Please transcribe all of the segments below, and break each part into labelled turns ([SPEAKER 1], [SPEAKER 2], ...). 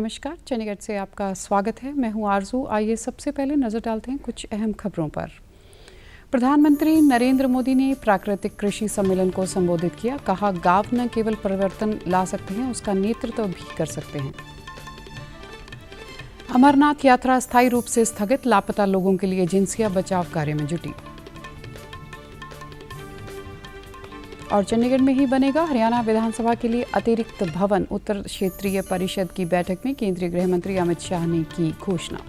[SPEAKER 1] नमस्कार, चंडीगढ़ से आपका स्वागत है। मैं हूं आरजू। आइए सबसे पहले नजर डालते हैं कुछ अहम खबरों पर। प्रधानमंत्री नरेंद्र मोदी ने प्राकृतिक कृषि सम्मेलन को संबोधित किया। कहा, गांव न केवल परिवर्तन ला सकते हैं, उसका नेतृत्व भी कर सकते हैं। अमरनाथ यात्रा अस्थायी रूप से स्थगित, लापता लोगों के लिए एजेंसियां बचाव कार्य में जुटी। और चंडीगढ़ में ही बनेगा हरियाणा विधानसभा के लिए अतिरिक्त भवन। उत्तर क्षेत्रीय परिषद की बैठक में केंद्रीय गृह मंत्री अमित शाह ने की घोषणा।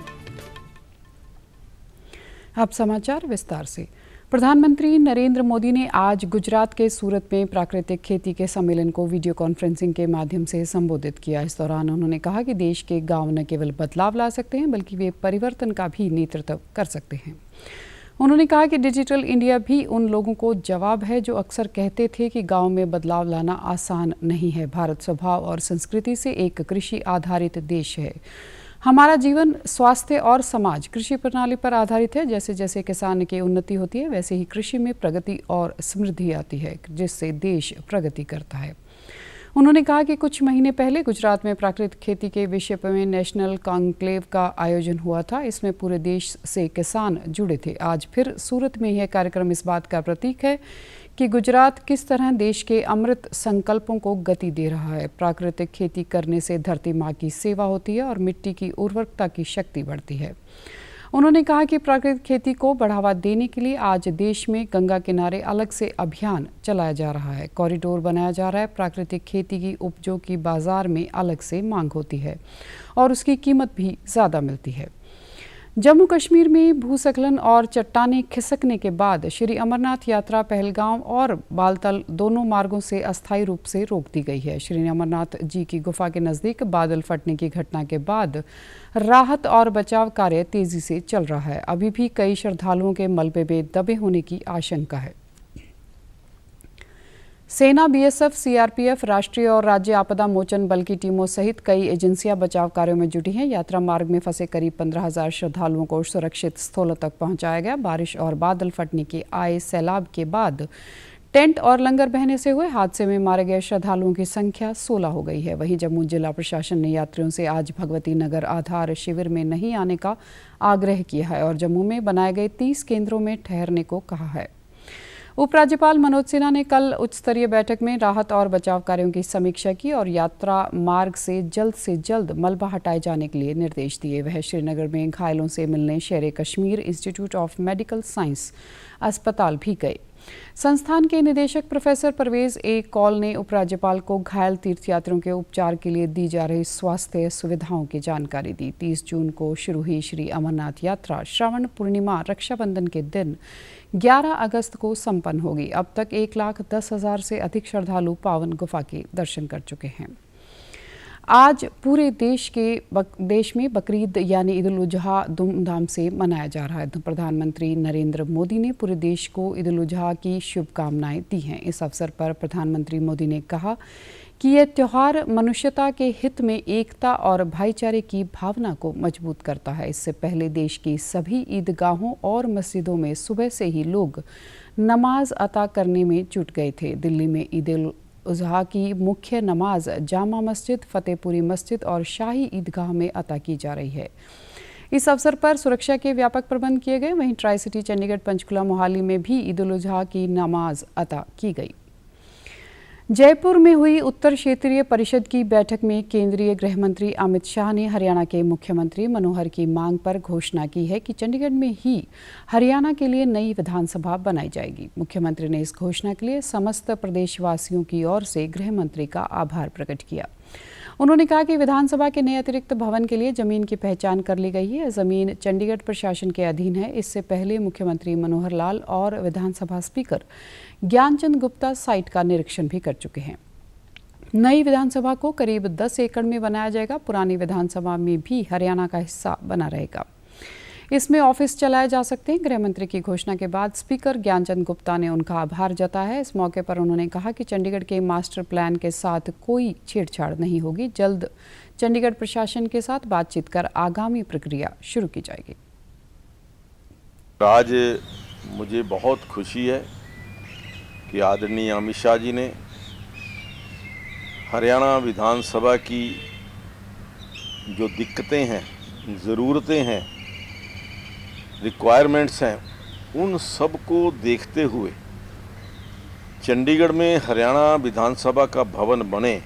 [SPEAKER 1] अब समाचार विस्तार से। प्रधानमंत्री नरेंद्र मोदी ने आज गुजरात के सूरत में प्राकृतिक खेती के सम्मेलन को वीडियो कॉन्फ्रेंसिंग के माध्यम से संबोधित किया। इस दौरान उन्होंने कहा कि देश के गांव न केवल बदलाव ला सकते हैं, बल्कि वे परिवर्तन का भी नेतृत्व कर सकते हैं। उन्होंने कहा कि डिजिटल इंडिया भी उन लोगों को जवाब है जो अक्सर कहते थे कि गांव में बदलाव लाना आसान नहीं है। भारत स्वभाव और संस्कृति से एक कृषि आधारित देश है। हमारा जीवन, स्वास्थ्य और समाज कृषि प्रणाली पर आधारित है। जैसे जैसे किसान की उन्नति होती है, वैसे ही कृषि में प्रगति और समृद्धि आती है, जिससे देश प्रगति करता है। उन्होंने कहा कि कुछ महीने पहले गुजरात में प्राकृतिक खेती के विषय में नेशनल कॉन्क्लेव का आयोजन हुआ था। इसमें पूरे देश से किसान जुड़े थे। आज फिर सूरत में यह कार्यक्रम इस बात का प्रतीक है कि गुजरात किस तरह देश के अमृत संकल्पों को गति दे रहा है। प्राकृतिक खेती करने से धरती माँ की सेवा होती है और मिट्टी की उर्वरकता की शक्ति बढ़ती है। उन्होंने कहा कि प्राकृतिक खेती को बढ़ावा देने के लिए आज देश में गंगा किनारे अलग से अभियान चलाया जा रहा है, कॉरिडोर बनाया जा रहा है। प्राकृतिक खेती की उपजों की बाजार में अलग से मांग होती है और उसकी कीमत भी ज़्यादा मिलती है। जम्मू कश्मीर में भूस्खलन और चट्टानें खिसकने के बाद श्री अमरनाथ यात्रा पहलगाम और बालतल दोनों मार्गों से अस्थायी रूप से रोक दी गई है। श्री अमरनाथ जी की गुफा के नज़दीक बादल फटने की घटना के बाद राहत और बचाव कार्य तेजी से चल रहा है। अभी भी कई श्रद्धालुओं के मलबे में दबे होने की आशंका है। सेना, बीएसएफ, सीआरपीएफ, राष्ट्रीय और राज्य आपदा मोचन बल की टीमों सहित कई एजेंसियां बचाव कार्यों में जुटी हैं। यात्रा मार्ग में फंसे करीब 15,000 श्रद्धालुओं को सुरक्षित स्थलों तक पहुंचाया गया। बारिश और बादल फटने के आए सैलाब के बाद टेंट और लंगर बहने से हुए हादसे में मारे गए श्रद्धालुओं की संख्या 16 हो गई है। वहीं जम्मू जिला प्रशासन ने यात्रियों से आज भगवती नगर आधार शिविर में नहीं आने का आग्रह किया है और जम्मू में बनाए गए 30 केंद्रों में ठहरने को कहा है। उपराज्यपाल मनोज सिन्हा ने कल उच्च स्तरीय बैठक में राहत और बचाव कार्यों की समीक्षा की और यात्रा मार्ग से जल्द मलबा हटाए जाने के लिए निर्देश दिए। वह श्रीनगर में घायलों से मिलने शेर Kashmir institute of medical science अस्पताल भी गए। संस्थान के निदेशक प्रोफेसर परवेज ए कौल ने उपराज्यपाल को घायल तीर्थयात्रियों के उपचार के लिए दी जा रही स्वास्थ्य सुविधाओं की जानकारी दी। 30 जून को शुरू हुई श्री अमरनाथ यात्रा श्रावण पूर्णिमा रक्षाबंधन के दिन 11 अगस्त को संपन्न होगी। अब तक 1,10,000 से अधिक श्रद्धालु पावन गुफा के दर्शन कर चुके हैं। आज पूरे देश में बकरीद यानी ईद उल अजहा धूमधाम से मनाया जा रहा है। प्रधानमंत्री नरेंद्र मोदी ने पूरे देश को ईद उल अजहा की शुभकामनाएं दी हैं। इस अवसर पर प्रधानमंत्री मोदी ने कहा कि यह त्यौहार मनुष्यता के हित में एकता और भाईचारे की भावना को मजबूत करता है। इससे पहले देश की सभी ईदगाहों और मस्जिदों में सुबह से ही लोग नमाज अता करने में जुट गए थे। दिल्ली में ईद उल अजहा की मुख्य नमाज जामा मस्जिद, फतेहपुरी मस्जिद और शाही ईदगाह में अता की जा रही है। इस अवसर पर सुरक्षा के व्यापक प्रबंध किए गए। वहीं ट्राई सिटी चंडीगढ़, पंचकुला, मोहाली में भी ईद उल अजहा की नमाज अता की गई। जयपुर में हुई उत्तर क्षेत्रीय परिषद की बैठक में केंद्रीय गृह मंत्री अमित शाह ने हरियाणा के मुख्यमंत्री मनोहर की मांग पर घोषणा की है कि चंडीगढ़ में ही हरियाणा के लिए नई विधानसभा बनाई जाएगी। मुख्यमंत्री ने इस घोषणा के लिए समस्त प्रदेशवासियों की ओर से गृह मंत्री का आभार प्रकट किया। उन्होंने कहा कि विधानसभा के नए अतिरिक्त भवन के लिए जमीन की पहचान कर ली गई है। जमीन चंडीगढ़ प्रशासन के अधीन है। इससे पहले मुख्यमंत्री मनोहर लाल और विधानसभा स्पीकर ज्ञानचंद गुप्ता साइट का निरीक्षण भी कर चुके हैं। नई विधानसभा को करीब 10 एकड़ में बनाया जाएगा। पुरानी विधानसभा में भी हरियाणा का हिस्सा बना रहेगा। इसमें ऑफिस चलाए जा सकते हैं। गृह मंत्री की घोषणा के बाद स्पीकर ज्ञानचंद गुप्ता ने उनका आभार जताया है। इस मौके पर उन्होंने कहा कि चंडीगढ़ के मास्टर प्लान के साथ कोई छेड़छाड़ नहीं होगी। जल्द चंडीगढ़ प्रशासन के साथ बातचीत कर आगामी प्रक्रिया शुरू की जाएगी।
[SPEAKER 2] आज मुझे बहुत खुशी है कि आदरणीय अमित शाह जी ने हरियाणा विधानसभा की जो दिक्कतें हैं, ज़रूरतें हैं, रिक्वायरमेंट्स हैं, उन सब को देखते हुए चंडीगढ़ में हरियाणा विधानसभा का भवन बने,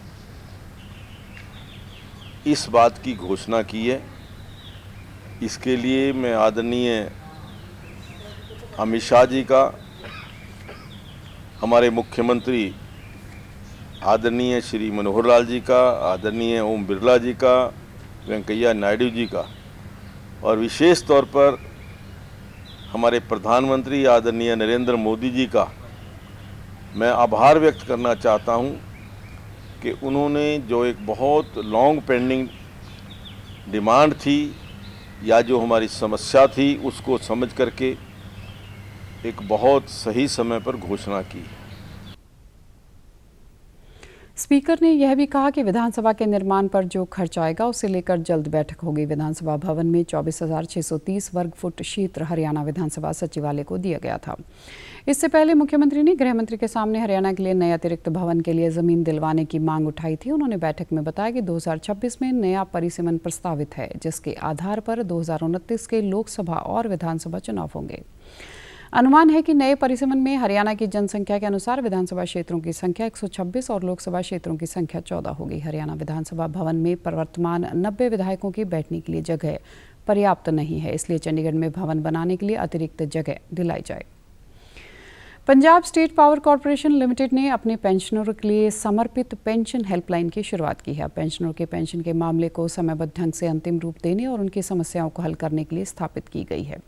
[SPEAKER 2] इस बात की घोषणा की है। इसके लिए मैं आदरणीय अमित शाह जी का, हमारे मुख्यमंत्री आदरणीय श्री मनोहर लाल जी का, आदरणीय ओम बिरला जी का, वेंकैया नायडू जी का, और विशेष तौर पर हमारे प्रधानमंत्री आदरणीय नरेंद्र मोदी जी का मैं आभार व्यक्त करना चाहता हूं कि उन्होंने जो एक बहुत लॉन्ग पेंडिंग डिमांड थी या जो हमारी समस्या थी, उसको समझ करके एक बहुत सही समय पर घोषणा की।
[SPEAKER 1] स्पीकर ने यह भी कहा कि विधानसभा के निर्माण पर जो खर्च आएगा उसे लेकर जल्द बैठक होगी। विधानसभा भवन में 24,630 वर्ग फुट क्षेत्र हरियाणा विधानसभा सचिवालय को दिया गया था। इससे पहले मुख्यमंत्री ने गृह मंत्री के सामने हरियाणा के लिए नए अतिरिक्त भवन के लिए जमीन दिलवाने की मांग उठाई थी। उन्होंने बैठक में बताया कि 2026 में नया परिसीमन प्रस्तावित है, जिसके आधार पर 2029 के लोकसभा और विधानसभा चुनाव होंगे। अनुमान है कि नए परिसीमन में हरियाणा की जनसंख्या के अनुसार विधानसभा क्षेत्रों की संख्या 126 और लोकसभा क्षेत्रों की संख्या 14 होगी। हरियाणा विधानसभा भवन में प्रवर्तमान 90 विधायकों की बैठने के लिए जगह पर्याप्त नहीं है, इसलिए चंडीगढ़ में भवन बनाने के लिए अतिरिक्त जगह दिलाई जाए। Punjab state power corporation limited ने अपने पेंशनरों के लिए समर्पित पेंशन हेल्पलाइन की शुरुआत की है। पेंशनरों के पेंशन के मामले को समयबद्ध ढंग से अंतिम रूप देने और उनकी समस्याओं को हल करने के लिए स्थापित की गई है।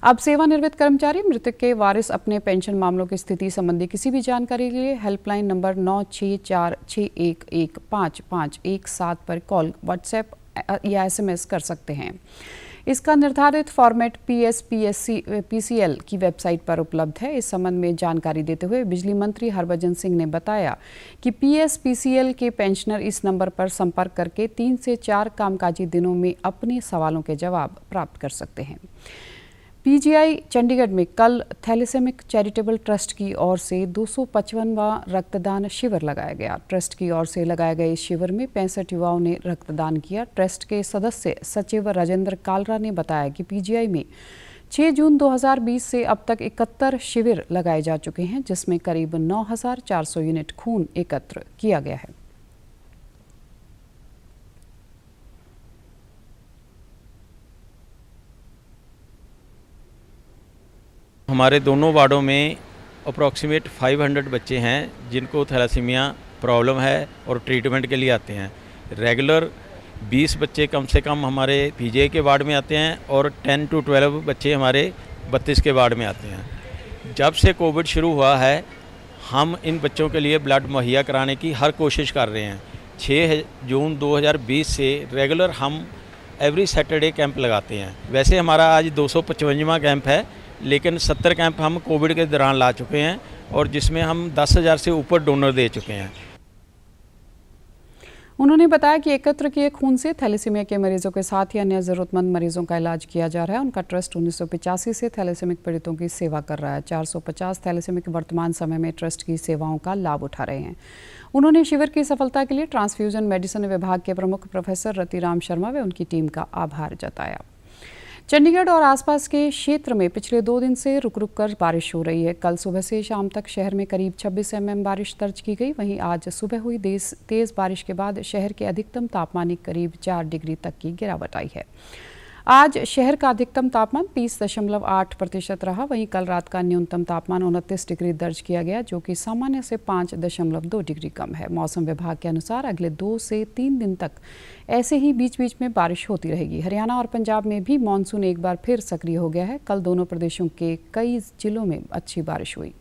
[SPEAKER 1] अब सेवानिवृत्त कर्मचारी मृतक के वारिस अपने पेंशन मामलों की स्थिति संबंधी किसी भी जानकारी के लिए हेल्पलाइन नंबर 9646115517 पर कॉल, व्हाट्सएप या एसएमएस कर सकते हैं। इसका निर्धारित फॉर्मेट PSPCL की वेबसाइट पर उपलब्ध है। इस संबंध में जानकारी देते हुए बिजली मंत्री हरभजन सिंह ने बताया कि PSPCL के पेंशनर इस नंबर पर संपर्क करके 3 से 4 कामकाजी दिनों में अपने सवालों के जवाब प्राप्त कर सकते हैं। PGI चंडीगढ़ में कल थैलेसेमिक चैरिटेबल ट्रस्ट की ओर से 255वां रक्तदान शिविर लगाया गया। ट्रस्ट की ओर से लगाए गए इस शिविर में 65 युवाओं ने रक्तदान किया। ट्रस्ट के सदस्य सचिव राजेंद्र कालरा ने बताया कि PGI में 6 जून 2020 से अब तक 71 शिविर लगाए जा चुके हैं, जिसमें करीब 9,400 यूनिट खून एकत्र किया गया है।
[SPEAKER 3] हमारे दोनों वार्डों में अप्रॉक्सीमेट 500 बच्चे हैं जिनको थैलेसीमिया प्रॉब्लम है और ट्रीटमेंट के लिए आते हैं। रेगुलर 20 बच्चे कम से कम हमारे PGI के वार्ड में आते हैं और 10 to 12 बच्चे हमारे 32 के वार्ड में आते हैं। जब से कोविड शुरू हुआ है, हम इन बच्चों के लिए ब्लड मुहैया कराने की हर कोशिश कर रहे हैं। 6 जून 2020 से रेगुलर हम एवरी सैटरडे कैंप लगाते हैं। वैसे हमारा आज 255वां कैंप है, लेकिन 70 कैंप हम कोविड के दौरान ला चुके हैं और जिसमें हम 10,000 से ऊपर डोनर दे चुके हैं।
[SPEAKER 1] उन्होंने बताया कि एकत्र किए खून से थैलेसीमिया के मरीजों के साथ ही अन्य ज़रूरतमंद मरीजों का इलाज किया जा रहा है। उनका ट्रस्ट 1985 से थैलेसीमिक पीड़ितों की सेवा कर रहा है। 450 थैलेसीमिक वर्तमान समय में ट्रस्ट की सेवाओं का लाभ उठा रहे हैं। उन्होंने शिविर की सफलता के लिए ट्रांसफ्यूजन मेडिसिन विभाग के प्रमुख प्रोफेसर रतिराम शर्मा व उनकी टीम का आभार जताया। चंडीगढ़ और आसपास के क्षेत्र में पिछले 2 दिन से रुक रुक कर बारिश हो रही है। कल सुबह से शाम तक शहर में करीब 26 mm बारिश दर्ज की गई। वहीं आज सुबह हुई तेज बारिश के बाद शहर के अधिकतम तापमान में करीब 4 डिग्री तक की गिरावट आई है। आज शहर का अधिकतम तापमान 30.8% रहा। वहीं कल रात का न्यूनतम तापमान 29 डिग्री दर्ज किया गया, जो कि सामान्य से 5.2 डिग्री कम है। मौसम विभाग के अनुसार अगले 2 से 3 दिन तक ऐसे ही बीच बीच में बारिश होती रहेगी। हरियाणा और पंजाब में भी मानसून एक बार फिर सक्रिय हो गया है। कल दोनों प्रदेशों के कई जिलों में अच्छी बारिश हुई।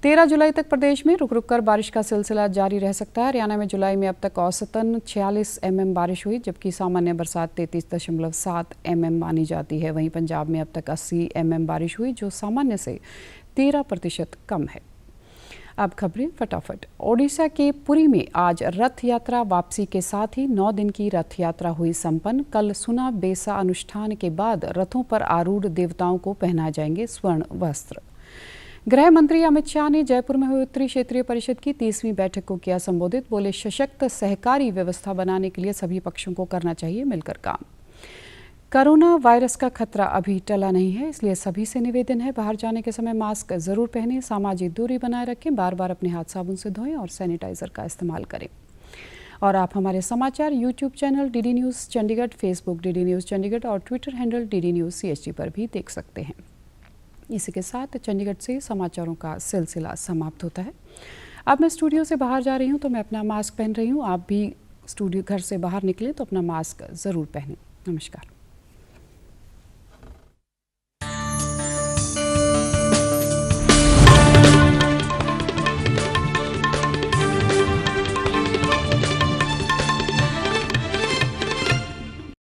[SPEAKER 1] 13 जुलाई तक प्रदेश में रुक रुक कर बारिश का सिलसिला जारी रह सकता है। हरियाणा में जुलाई में अब तक औसतन 46 mm बारिश हुई, जबकि सामान्य बरसात 33.7 mm मानी जाती है। वहीं पंजाब में अब तक 80 mm बारिश हुई, जो सामान्य से 13% कम है। अब खबरें फटाफट। ओडिशा के पुरी में आज रथ यात्रा वापसी के साथ ही 9 दिन की रथ यात्रा हुई संपन्न। कल सुना बेसा अनुष्ठान के बाद रथों पर आरूढ़ देवताओं को पहनाए जाएंगे स्वर्ण वस्त्र। गृह मंत्री अमित शाह ने जयपुर में हुई उत्तरी क्षेत्रीय परिषद की 30वीं बैठक को किया संबोधित। बोले, सशक्त सहकारी व्यवस्था बनाने के लिए सभी पक्षों को करना चाहिए मिलकर काम। कोरोना वायरस का खतरा अभी टला नहीं है, इसलिए सभी से निवेदन है, बाहर जाने के समय मास्क जरूर पहनें, सामाजिक दूरी बनाए रखें, बार बार अपने हाथ साबुन से धोएं और सैनिटाइजर का इस्तेमाल करें। और आप हमारे समाचार YouTube channel DD news Chandigarh, Facebook DD news Chandigarh और Twitter handle DD news CHD पर भी देख सकते हैं। इसी के साथ चंडीगढ़ से समाचारों का सिलसिला समाप्त होता है। अब मैं स्टूडियो से बाहर जा रही हूँ तो मैं अपना मास्क पहन रही हूँ। आप भी स्टूडियो घर से बाहर निकलें तो अपना मास्क ज़रूर पहनें। नमस्कार।